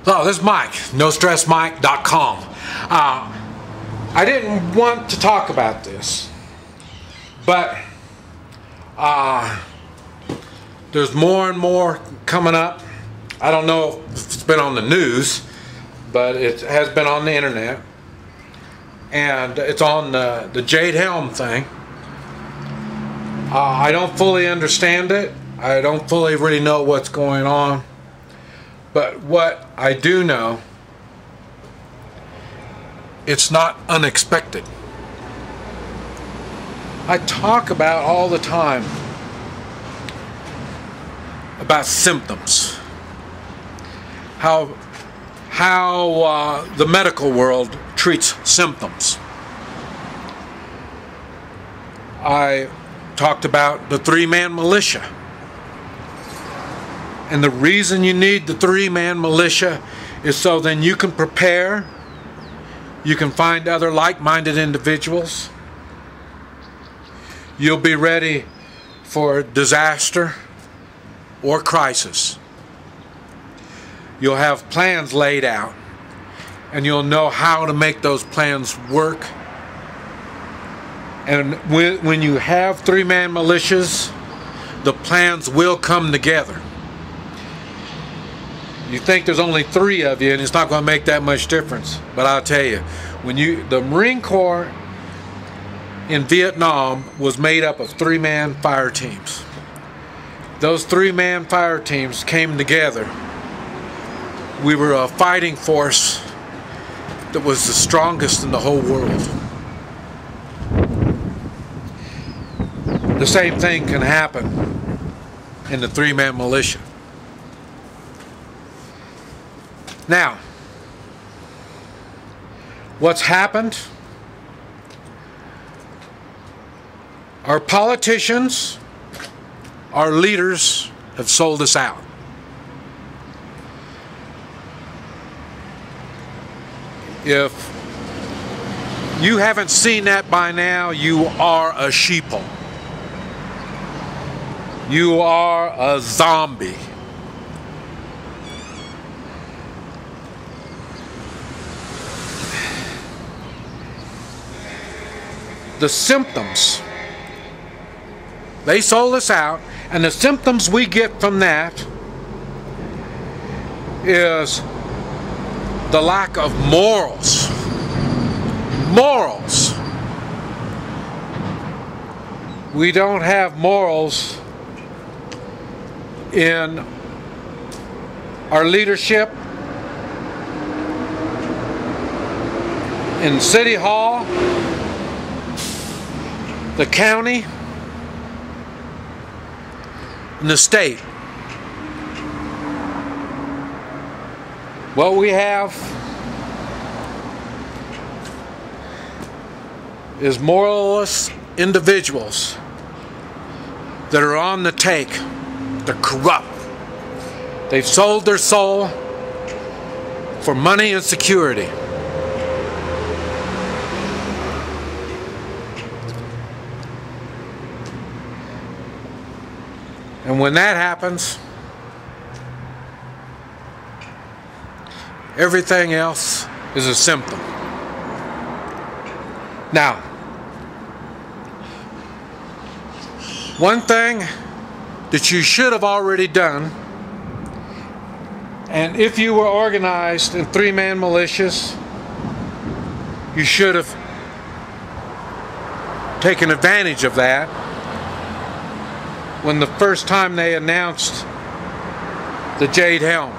Hello, this is Mike, NoStressMike.com. I didn't want to talk about this, but there's more and more coming up. I don't know if it's been on the news, but it has been on the internet, and it's on the Jade Helm thing. I don't fully understand it. I don't fully really know what's going on. But what I do know, it's not unexpected. I talk about all the time about symptoms. How the medical world treats symptoms. I talked about the three-man militia. And the reason you need the three-man militia is so then you can prepare, you can find other like-minded individuals, you'll be ready for disaster or crisis. You'll have plans laid out, and you'll know how to make those plans work. And when you have three-man militias, the plans will come together. You think there's only three of you and it's not going to make that much difference. But I'll tell you, the Marine Corps in Vietnam was made up of three-man fire teams. Those three-man fire teams came together. We were a fighting force that was the strongest in the whole world. The same thing can happen in the three-man militia. Now, what's happened? Our politicians, our leaders have sold us out. If you haven't seen that by now, you are a sheeple. You are a zombie. The symptoms, they sold us out, and the symptoms we get from that is the lack of morals. Morals. We don't have morals in our leadership, in City Hall, the county, and the state. What we have is moralless individuals that are on the take. They're corrupt. They've sold their soul for money and security. And when that happens, everything else is a symptom. Now, one thing that you should have already done, and if you were organized in three-man militias, you should have taken advantage of that. When the first time they announced the Jade Helm,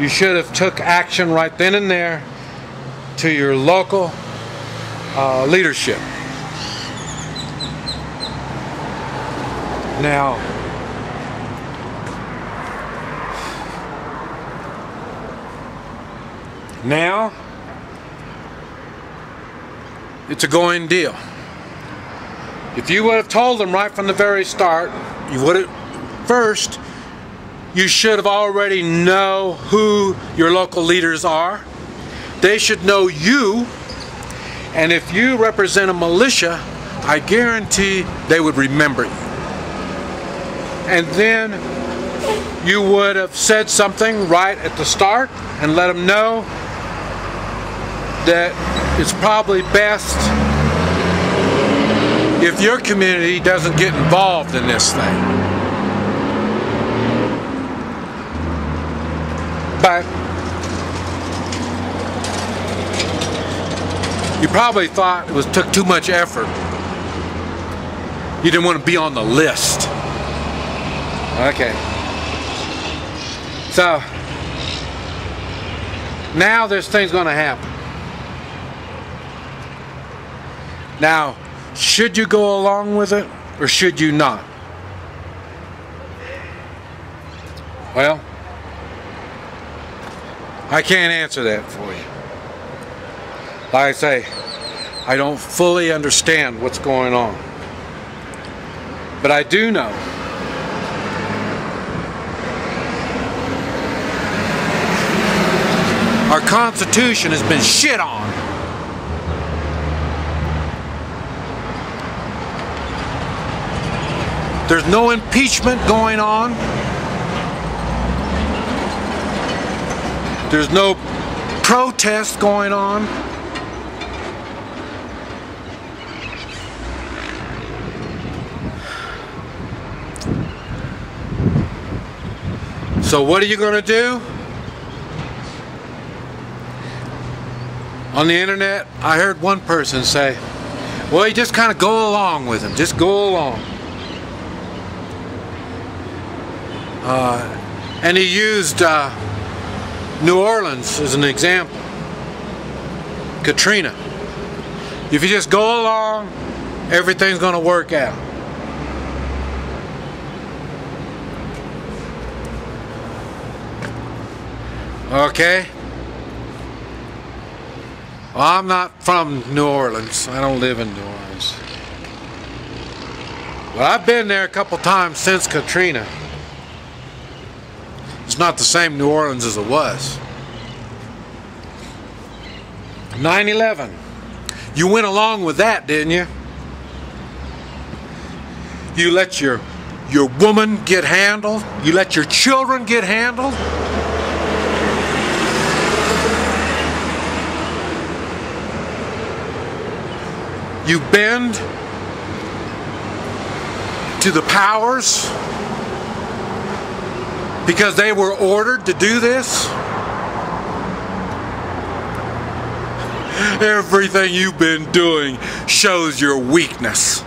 you should have took action right then and there to your local leadership. Now, it's a going deal. If you would have told them right from the very start, first, you should have already know who your local leaders are. They should know you, and if you represent a militia, I guarantee they would remember you. And then you would have said something right at the start and let them know that it's probably best if your community doesn't get involved in this thing. But you probably thought it took too much effort. You didn't want to be on the list. Okay. So now this thing's going to happen. Now, should you go along with it or should you not? Well, I can't answer that for you. Like I say, I don't fully understand what's going on. But I do know our Constitution has been shit on. There's no impeachment going on. There's no protest going on. So what are you going to do? On the internet, I heard one person say, well, you just kind of go along with him. Just go along. And he used New Orleans as an example. Katrina. If you just go along, everything's going to work out. Okay? Well, I'm not from New Orleans. I don't live in New Orleans. But I've been there a couple times since Katrina. It's not the same New Orleans as it was. 9/11. You went along with that, didn't you? You let your woman get handled? You let your children get handled? You bend to the powers because they were ordered to do this? Everything you've been doing shows your weakness.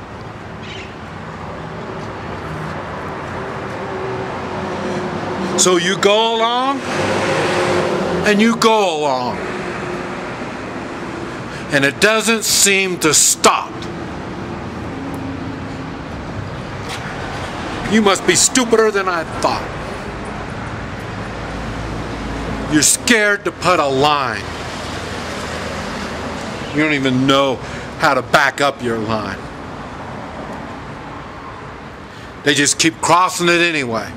So you go along and you go along. And it doesn't seem to stop. You must be stupider than I thought. You're scared to put a line. You don't even know how to back up your line. They just keep crossing it anyway.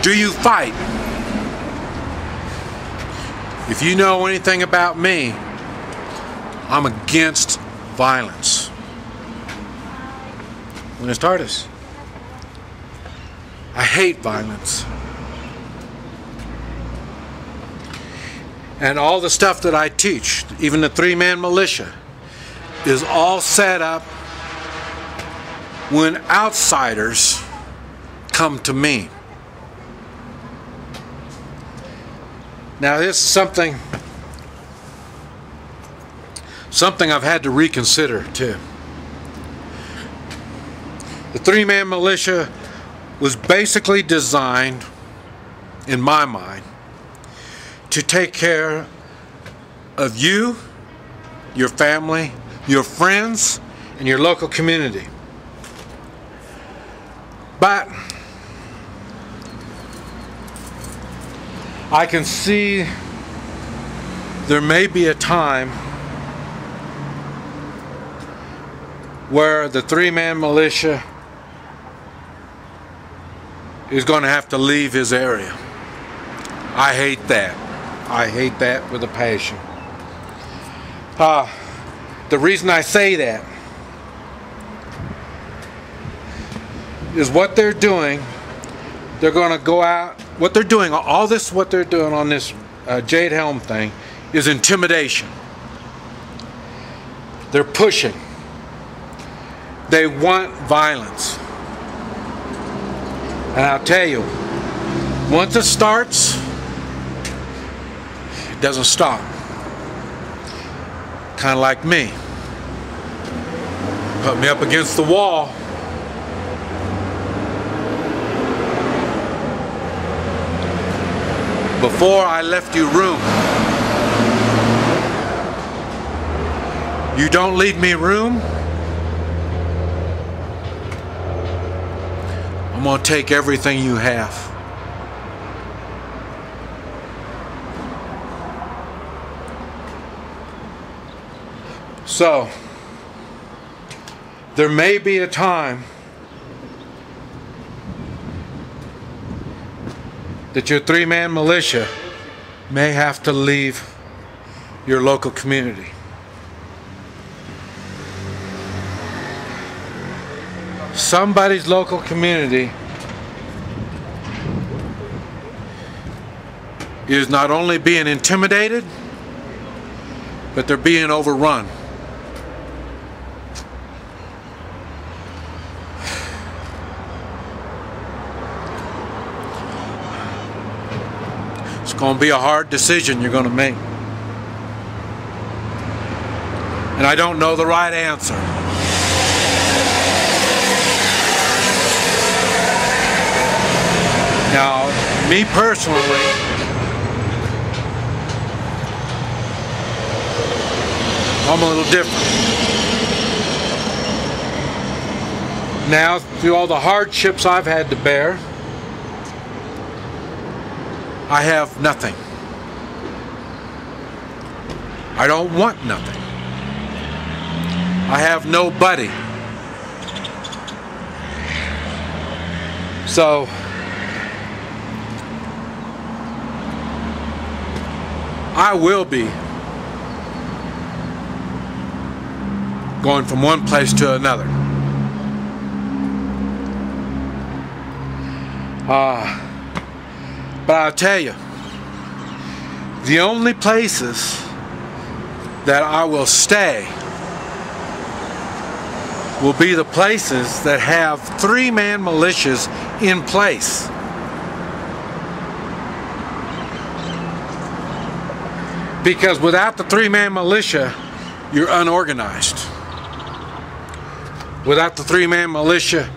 Do you fight? If you know anything about me, I'm against violence. Buenas tardes. I hate violence. And all the stuff that I teach, even the three-man militia, is all set up when outsiders come to me. Now this is something I've had to reconsider too. The three-man militia was basically designed, in my mind, to take care of you, your family, your friends, and your local community. But I can see there may be a time where the three-man militia is going to have to leave his area. I hate that. I hate that with a passion. The reason I say that is what they're doing. They're going to go out. What they're doing, all this, what they're doing on this Jade Helm thing is intimidation. They're pushing. They want violence. And I'll tell you, once it starts, it doesn't stop. Kind of like me. Put me up against the wall. Before I left you room. You don't leave me room, I'm going to take everything you have. So, there may be a time that your three-man militia may have to leave your local community. Somebody's local community is not only being intimidated, but they're being overrun. It's going to be a hard decision you're going to make. And I don't know the right answer. Now, me personally, I'm a little different. Now, through all the hardships I've had to bear, I have nothing. I don't want nothing. I have nobody. So, I will be going from one place to another. But I'll tell you, the only places that I will stay will be the places that have three-man militias in place. Because without the three-man militia, you're unorganized. Without the three-man militia,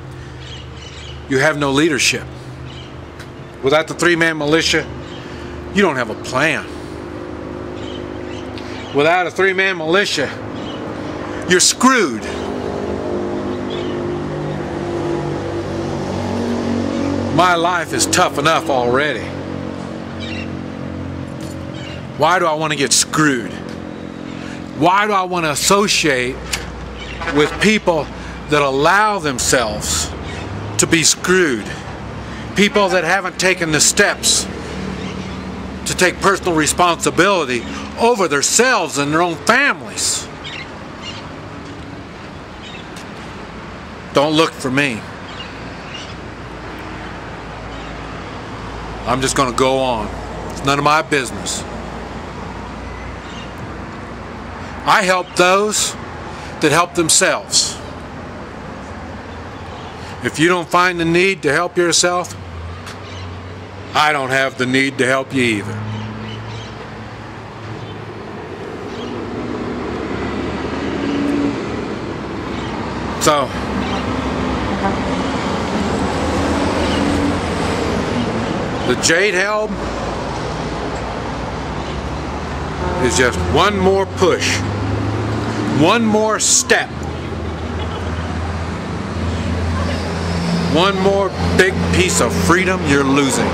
you have no leadership. Without the three-man militia, you don't have a plan. Without a three-man militia, you're screwed. My life is tough enough already. Why do I want to get screwed? Why do I want to associate with people that allow themselves to be screwed? People that haven't taken the steps to take personal responsibility over themselves and their own families. Don't look for me. I'm just going to go on. It's none of my business. I help those that help themselves. If you don't find the need to help yourself, I don't have the need to help you either. So, the Jade Helm is just one more push. One more step. One more big piece of freedom you're losing.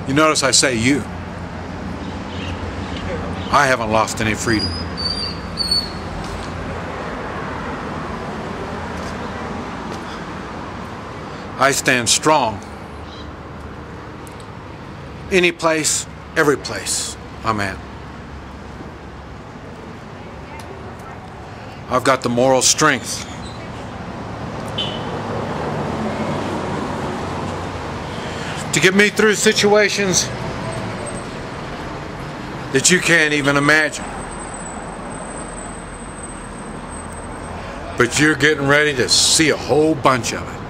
You notice I say you. I haven't lost any freedom. I stand strong. Any place, every place I'm at. I've got the moral strength. To get me through situations that you can't even imagine. But you're getting ready to see a whole bunch of it.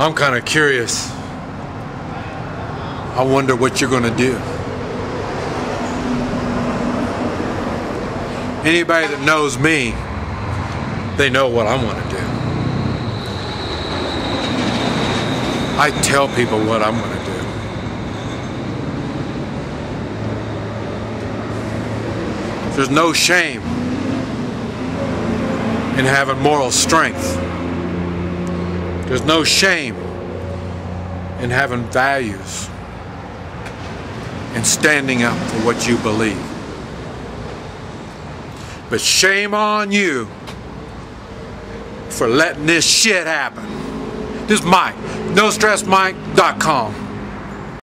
I'm kind of curious. I wonder what you're going to do. Anybody that knows me, they know what I'm going to do. I tell people what I'm going to do. There's no shame in having moral strength. There's no shame in having values and standing up for what you believe. But shame on you for letting this shit happen. This is Mike, NoStressMike.com.